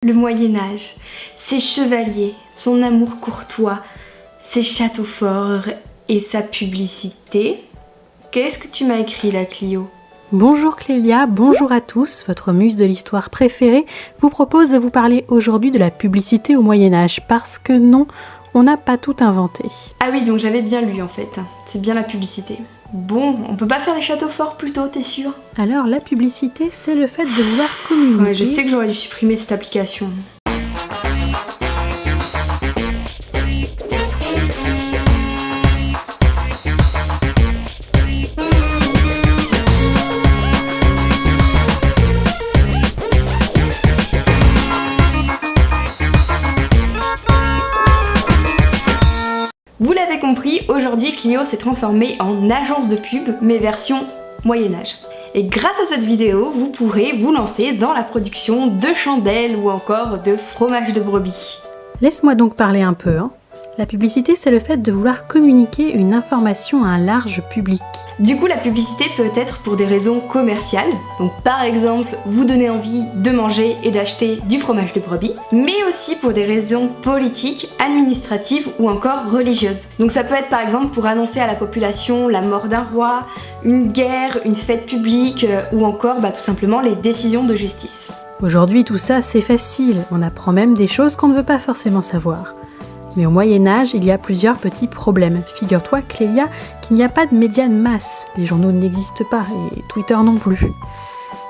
Le Moyen-Âge, ses chevaliers, son amour courtois, ses châteaux forts et sa publicité. Qu'est-ce que tu m'as écrit là, Clio ? Bonjour Clélia, bonjour à tous, votre muse de l'histoire préférée vous propose de vous parler aujourd'hui de la publicité au Moyen-Âge, parce que non, on n'a pas tout inventé. Ah oui, donc j'avais bien lu en fait, c'est bien la publicité. Bon, on peut pas faire les châteaux forts plus tôt, t'es sûr ? Alors la publicité, c'est le fait de vouloir communiquer. Ouais, je sais que j'aurais dû supprimer cette application. Vous l'avez compris, aujourd'hui Clio s'est transformée en agence de pub, mais version Moyen-Âge. Et grâce à cette vidéo, vous pourrez vous lancer dans la production de chandelles ou encore de fromage de brebis. Laisse-moi donc parler un peu. La publicité, c'est le fait de vouloir communiquer une information à un large public. Du coup, la publicité peut être pour des raisons commerciales. Donc par exemple, vous donner envie de manger et d'acheter du fromage de brebis. Mais aussi pour des raisons politiques, administratives ou encore religieuses. Donc ça peut être par exemple pour annoncer à la population la mort d'un roi, une guerre, une fête publique ou encore tout simplement les décisions de justice. Aujourd'hui, tout ça, c'est facile. On apprend même des choses qu'on ne veut pas forcément savoir. Mais au Moyen-Âge, il y a plusieurs petits problèmes. Figure-toi, Clélia, qu'il n'y a pas de médias de masse. Les journaux n'existent pas, et Twitter non plus.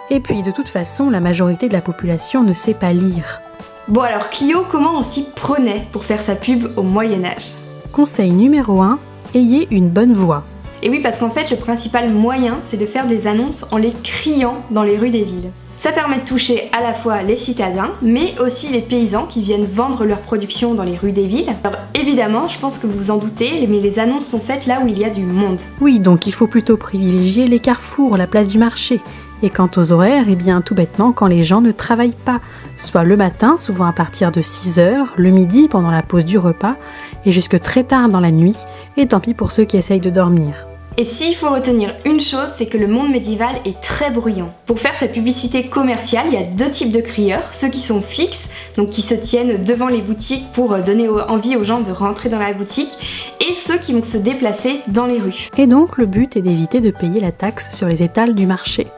Et puis, de toute façon, la majorité de la population ne sait pas lire. Bon alors, Clio, comment on s'y prenait pour faire sa pub au Moyen-Âge ? Conseil numéro 1, ayez une bonne voix. Et oui, parce qu'en fait, le principal moyen, c'est de faire des annonces en les criant dans les rues des villes. Ça permet de toucher à la fois les citadins, mais aussi les paysans qui viennent vendre leurs productions dans les rues des villes. Alors évidemment, je pense que vous vous en doutez, mais les annonces sont faites là où il y a du monde. Oui, donc il faut plutôt privilégier les carrefours, la place du marché. Et quant aux horaires, tout bêtement quand les gens ne travaillent pas, soit le matin, souvent à partir de 6h, le midi pendant la pause du repas, et jusque très tard dans la nuit, et tant pis pour ceux qui essayent de dormir. Et s'il faut retenir une chose, c'est que le monde médiéval est très bruyant. Pour faire cette publicité commerciale, il y a deux types de crieurs, ceux qui sont fixes, donc qui se tiennent devant les boutiques pour donner envie aux gens de rentrer dans la boutique, et ceux qui vont se déplacer dans les rues. Et donc le but est d'éviter de payer la taxe sur les étals du marché.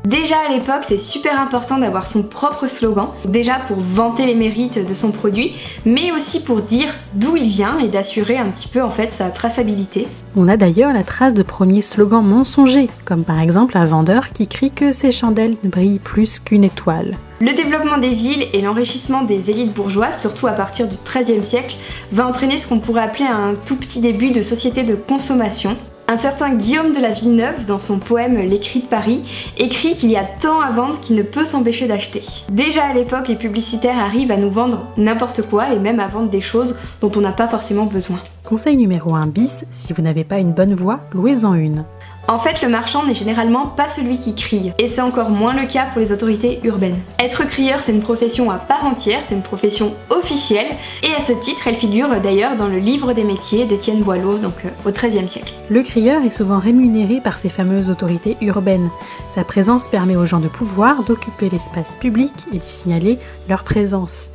Déjà à l'époque, c'est super important d'avoir son propre slogan, déjà pour vanter les mérites de son produit, mais aussi pour dire d'où il vient et d'assurer un petit peu sa traçabilité. On a d'ailleurs la trace de premiers slogans mensongers, comme par exemple un vendeur qui crie que ses chandelles brillent plus qu'une étoile. Le développement des villes et l'enrichissement des élites bourgeoises, surtout à partir du XIIIe siècle, va entraîner ce qu'on pourrait appeler un tout petit début de société de consommation. Un certain Guillaume de la Villeneuve, dans son poème L'écrit de Paris, écrit qu'il y a tant à vendre qu'il ne peut s'empêcher d'acheter. Déjà à l'époque, les publicitaires arrivent à nous vendre n'importe quoi et même à vendre des choses dont on n'a pas forcément besoin. Conseil numéro 1 bis, si vous n'avez pas une bonne voix, louez-en une. En fait, le marchand n'est généralement pas celui qui crie, et c'est encore moins le cas pour les autorités urbaines. Être crieur, c'est une profession à part entière, c'est une profession officielle, et à ce titre, elle figure d'ailleurs dans le livre des métiers d'Étienne Boileau, donc au XIIIe siècle. Le crieur est souvent rémunéré par ces fameuses autorités urbaines. Sa présence permet aux gens de pouvoir d'occuper l'espace public et d'y signaler leur présence.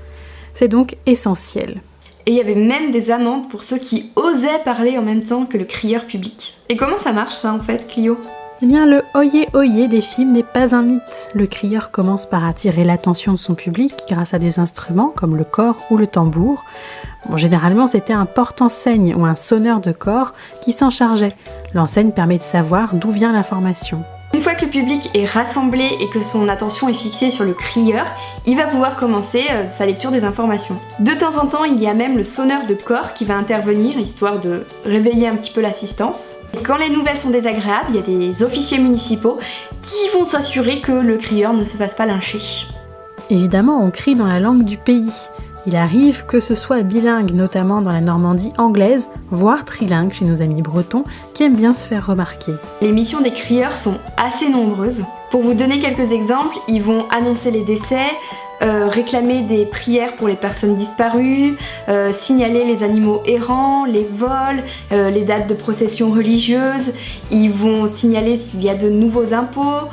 C'est donc essentiel. Et il y avait même des amendes pour ceux qui osaient parler en même temps que le crieur public. Et comment ça marche ça en fait, Clio ? Eh bien, le oyez oyez des films n'est pas un mythe. Le crieur commence par attirer l'attention de son public grâce à des instruments comme le cor ou le tambour. Généralement, c'était un porte-enseigne ou un sonneur de cor qui s'en chargeait. L'enseigne permet de savoir d'où vient l'information. Une fois que le public est rassemblé et que son attention est fixée sur le crieur, il va pouvoir commencer sa lecture des informations. De temps en temps, il y a même le sonneur de cor qui va intervenir, histoire de réveiller un petit peu l'assistance. Et quand les nouvelles sont désagréables, il y a des officiers municipaux qui vont s'assurer que le crieur ne se fasse pas lyncher. Évidemment, on crie dans la langue du pays. Il arrive que ce soit bilingue, notamment dans la Normandie anglaise, voire trilingue chez nos amis bretons, qui aiment bien se faire remarquer. Les missions des crieurs sont assez nombreuses. Pour vous donner quelques exemples, ils vont annoncer les décès, réclamer des prières pour les personnes disparues, signaler les animaux errants, les vols, les dates de processions religieuses. Ils vont signaler s'il y a de nouveaux impôts,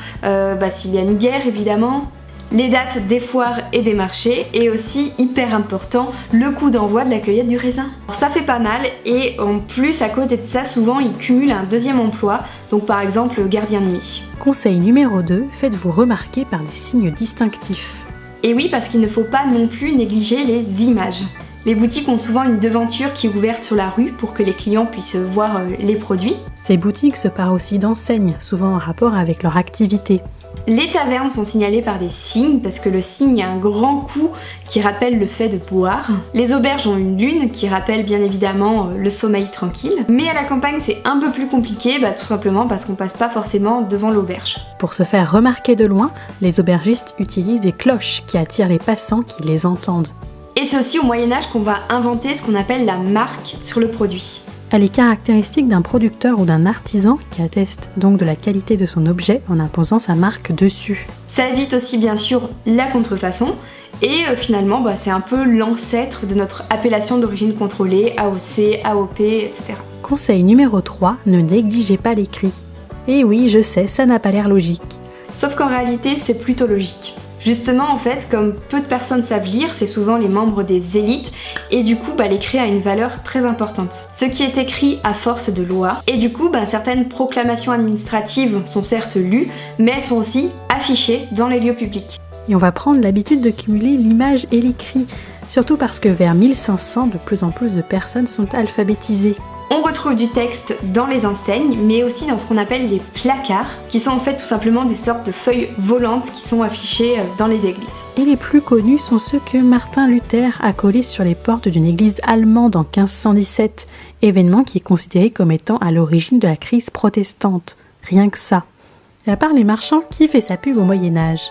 s'il y a une guerre évidemment. les dates des foires et des marchés, et aussi, hyper important, le coût d'envoi de la cueillette du raisin. Alors, ça fait pas mal, et en plus, à côté de ça, souvent, ils cumulent un deuxième emploi, donc par exemple, gardien de nuit. Conseil numéro 2, faites-vous remarquer par des signes distinctifs. Et oui, parce qu'il ne faut pas non plus négliger les images. Les boutiques ont souvent une devanture qui est ouverte sur la rue pour que les clients puissent voir les produits. Ces boutiques se parent aussi d'enseignes, souvent en rapport avec leur activité. Les tavernes sont signalées par des signes, parce que le signe a un grand coup qui rappelle le fait de boire. Les auberges ont une lune qui rappelle bien évidemment le sommeil tranquille. Mais à la campagne c'est un peu plus compliqué, tout simplement parce qu'on passe pas forcément devant l'auberge. Pour se faire remarquer de loin, les aubergistes utilisent des cloches qui attirent les passants qui les entendent. Et c'est aussi au Moyen-Âge qu'on va inventer ce qu'on appelle la marque sur le produit. Elle est caractéristique d'un producteur ou d'un artisan qui atteste donc de la qualité de son objet en imposant sa marque dessus. Ça évite aussi bien sûr la contrefaçon et finalement c'est un peu l'ancêtre de notre appellation d'origine contrôlée, AOC, AOP, etc. Conseil numéro 3, ne négligez pas l'écrit. Et oui, je sais, ça n'a pas l'air logique. Sauf qu'en réalité c'est plutôt logique. Justement, en fait, comme peu de personnes savent lire, c'est souvent les membres des élites, et du coup, l'écrit a une valeur très importante. Ce qui est écrit à force de loi, et du coup, certaines proclamations administratives sont certes lues, mais elles sont aussi affichées dans les lieux publics. Et on va prendre l'habitude de cumuler l'image et l'écrit, surtout parce que vers 1500, de plus en plus de personnes sont alphabétisées. On retrouve du texte dans les enseignes, mais aussi dans ce qu'on appelle les placards, qui sont en fait tout simplement des sortes de feuilles volantes qui sont affichées dans les églises. Et les plus connus sont ceux que Martin Luther a collés sur les portes d'une église allemande en 1517, événement qui est considéré comme étant à l'origine de la crise protestante. Rien que ça. Et à part les marchands, qui fait sa pub au Moyen-Âge ?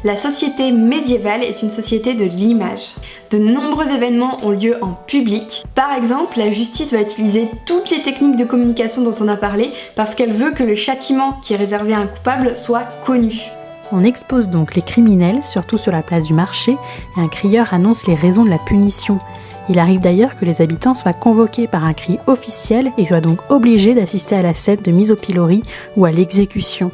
La société médiévale est une société de l'image. De nombreux événements ont lieu en public. Par exemple, la justice va utiliser toutes les techniques de communication dont on a parlé parce qu'elle veut que le châtiment qui est réservé à un coupable soit connu. On expose donc les criminels, surtout sur la place du marché, et un crieur annonce les raisons de la punition. Il arrive d'ailleurs que les habitants soient convoqués par un cri officiel et soient donc obligés d'assister à la scène de mise au pilori ou à l'exécution.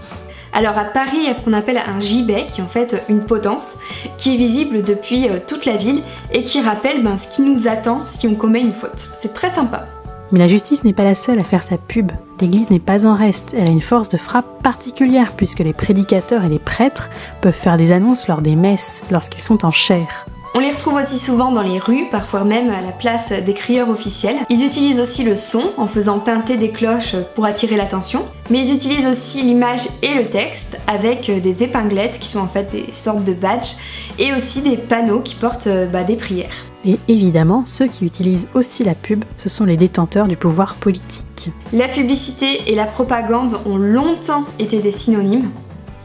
Alors à Paris, il y a ce qu'on appelle un gibet, qui est en fait une potence, qui est visible depuis toute la ville et qui rappelle ce qui nous attend si on commet une faute. C'est très sympa. Mais la justice n'est pas la seule à faire sa pub. L'Église n'est pas en reste, elle a une force de frappe particulière puisque les prédicateurs et les prêtres peuvent faire des annonces lors des messes, lorsqu'ils sont en chair. On les retrouve aussi souvent dans les rues, parfois même à la place des crieurs officiels. Ils utilisent aussi le son en faisant tinter des cloches pour attirer l'attention, mais ils utilisent aussi l'image et le texte avec des épinglettes qui sont en fait des sortes de badges et aussi des panneaux qui portent des prières. Et évidemment, ceux qui utilisent aussi la pub, ce sont les détenteurs du pouvoir politique. La publicité et la propagande ont longtemps été des synonymes.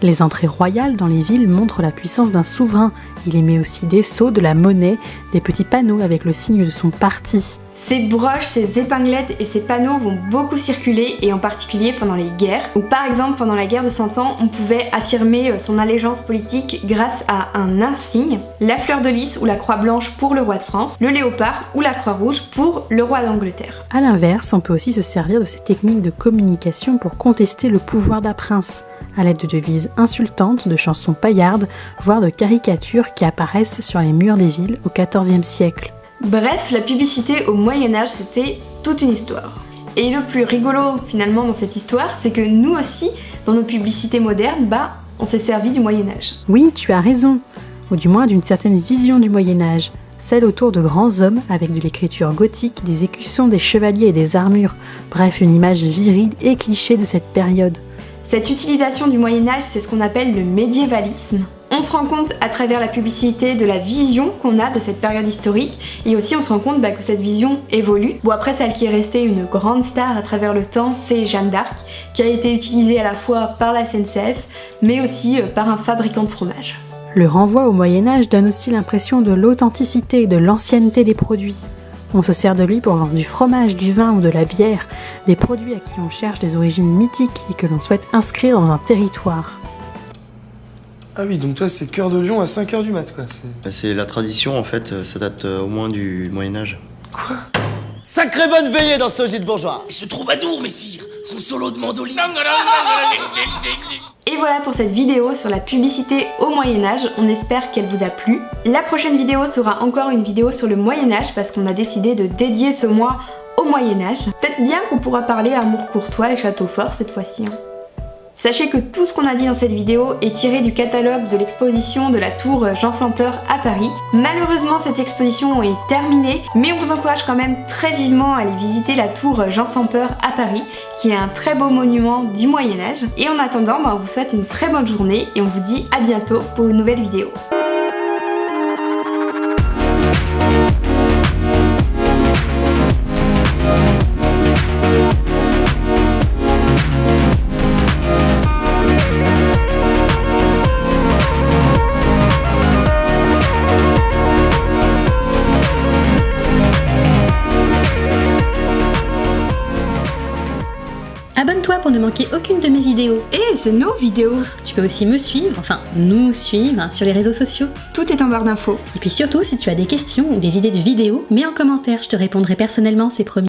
Les entrées royales dans les villes montrent la puissance d'un souverain. Il émet aussi des sceaux, de la monnaie, des petits panneaux avec le signe de son parti. Ces broches, ces épinglettes et ces panneaux vont beaucoup circuler et en particulier pendant les guerres. Ou par exemple pendant la guerre de 100 ans, on pouvait affirmer son allégeance politique grâce à un insigne, la fleur de lys ou la croix blanche pour le roi de France, le léopard ou la croix rouge pour le roi d'Angleterre. A l'inverse, on peut aussi se servir de ces techniques de communication pour contester le pouvoir d'un prince, à l'aide de devises insultantes, de chansons paillardes, voire de caricatures qui apparaissent sur les murs des villes au XIVe siècle. Bref, la publicité au Moyen-Âge, c'était toute une histoire. Et le plus rigolo finalement dans cette histoire, c'est que nous aussi, dans nos publicités modernes, on s'est servi du Moyen-Âge. Oui, tu as raison, ou du moins d'une certaine vision du Moyen-Âge, celle autour de grands hommes avec de l'écriture gothique, des écussons, des chevaliers et des armures, bref une image virile et cliché de cette période. Cette utilisation du Moyen-Âge, c'est ce qu'on appelle le médiévalisme. On se rend compte à travers la publicité de la vision qu'on a de cette période historique et aussi on se rend compte que cette vision évolue. Bon après celle qui est restée une grande star à travers le temps, c'est Jeanne d'Arc, qui a été utilisée à la fois par la SNCF mais aussi par un fabricant de fromage. Le renvoi au Moyen-Âge donne aussi l'impression de l'authenticité et de l'ancienneté des produits. On se sert de lui pour vendre du fromage, du vin ou de la bière, des produits à qui on cherche des origines mythiques et que l'on souhaite inscrire dans un territoire. Ah oui, donc toi c'est Cœur de Lion à 5h du mat quoi. C'est la tradition en fait, ça date au moins du Moyen-Âge. Quoi ? Sacrée bonne veillée dans ce logis de bourgeois. Ce troubadour, messire, son solo de mandoline. Et voilà pour cette vidéo sur la publicité au Moyen-Âge, on espère qu'elle vous a plu. La prochaine vidéo sera encore une vidéo sur le Moyen-Âge parce qu'on a décidé de dédier ce mois au Moyen-Âge. Peut-être bien qu'on pourra parler amour courtois et château fort cette fois-ci. Sachez que tout ce qu'on a dit dans cette vidéo est tiré du catalogue de l'exposition de la tour Jean sans Peur à Paris. Malheureusement cette exposition est terminée, mais on vous encourage quand même très vivement à aller visiter la tour Jean sans Peur à Paris, qui est un très beau monument du Moyen-Âge. Et en attendant, on vous souhaite une très bonne journée et on vous dit à bientôt pour une nouvelle vidéo. Abonne-toi pour ne manquer aucune de mes vidéos. Et c'est nos vidéos. Tu peux aussi me suivre, enfin nous suivre sur les réseaux sociaux. Tout est en barre d'infos. Et puis surtout, si tu as des questions ou des idées de vidéos, mets en commentaire, je te répondrai personnellement, c'est promis.